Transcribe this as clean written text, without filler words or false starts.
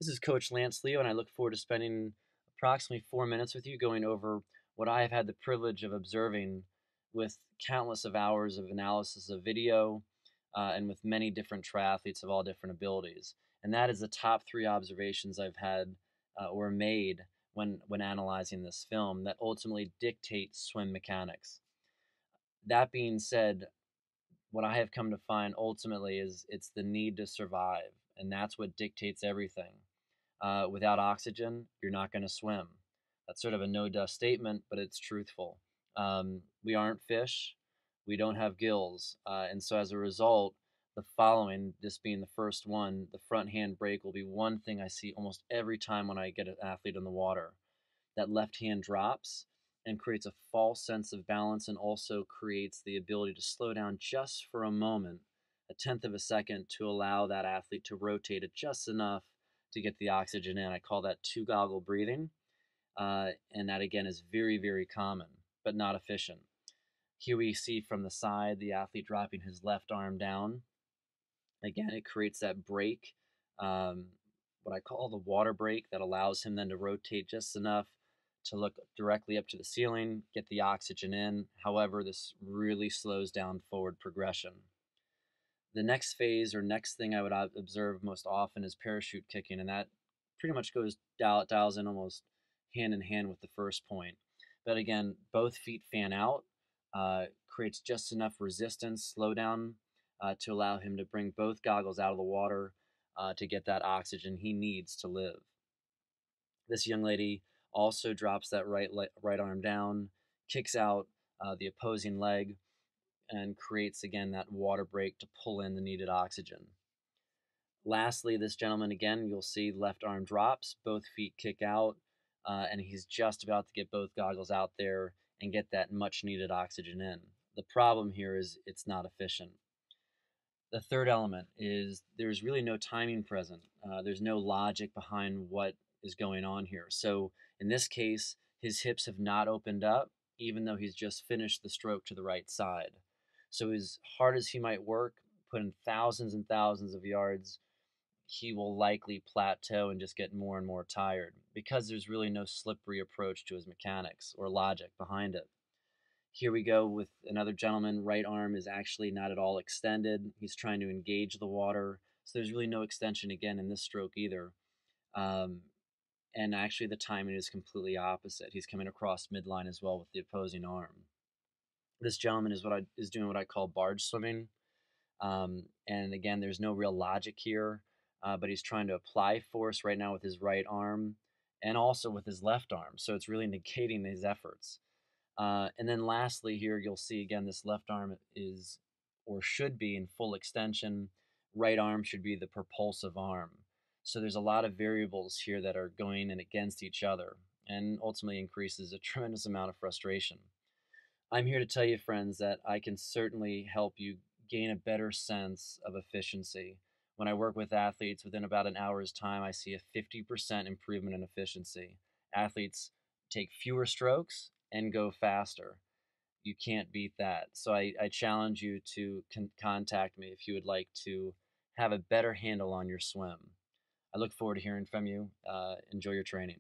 This is Coach Lance Leo, and I look forward to spending approximately 4 minutes with you going over what I have had the privilege of observing with countless of hours of analysis of video and with many different triathletes of all different abilities. And that is the top three observations I've had or made when analyzing this film that ultimately dictate swim mechanics. That being said, what I have come to find ultimately is it's the need to survive, and that's what dictates everything. Without oxygen, you're not going to swim. That's sort of a no dust statement, but it's truthful. We aren't fish. We don't have gills. And so as a result, the following, this being the first one, the front hand brake will be one thing I see almost every time when I get an athlete in the water. That left hand drops and creates a false sense of balance and also creates the ability to slow down just for a moment, a tenth of a second, to allow that athlete to rotate it just enough to get the oxygen in. I call that two goggle breathing. And that again is very, very common, but not efficient. Here we see from the side the athlete dropping his left arm down. Again, it creates that break, um, what I call the water break, that allows him then to rotate just enough to look directly up to the ceiling, get the oxygen in. However, this really slows down forward progression. The next phase or next thing I would observe most often is parachute kicking, and that pretty much dials in almost hand in hand with the first point. But again, both feet fan out, creates just enough resistance, slowdown, to allow him to bring both goggles out of the water to get that oxygen he needs to live. This young lady also drops that right arm down, kicks out the opposing leg, and creates again that water break to pull in the needed oxygen. Lastly, this gentleman again, you'll see left arm drops, both feet kick out, and he's just about to get both goggles out there and get that much needed oxygen in. The problem here is it's not efficient. The third element is there's really no timing present. There's no logic behind what is going on here. So in this case, his hips have not opened up, even though he's just finished the stroke to the right side. So as hard as he might work, put in thousands and thousands of yards, he will likely plateau and just get more and more tired because there's really no slippery approach to his mechanics or logic behind it. Here we go with another gentleman. Right arm is actually not at all extended. He's trying to engage the water. So there's really no extension again in this stroke either. Um, and actually the timing is completely opposite. He's coming across midline as well with the opposing arm. This gentleman is doing what I call barge swimming. And again, there's no real logic here, but he's trying to apply force right now with his right arm and also with his left arm. So it's really negating his efforts. And then lastly, here you'll see again this left arm is or should be in full extension. Right arm should be the propulsive arm. So there's a lot of variables here that are going in against each other and ultimately increases a tremendous amount of frustration. I'm here to tell you, friends, that I can certainly help you gain a better sense of efficiency. When I work with athletes, within about an hour's time, I see a 50% improvement in efficiency. Athletes take fewer strokes and go faster. You can't beat that. So I challenge you to contact me if you would like to have a better handle on your swim. I look forward to hearing from you. Enjoy your training.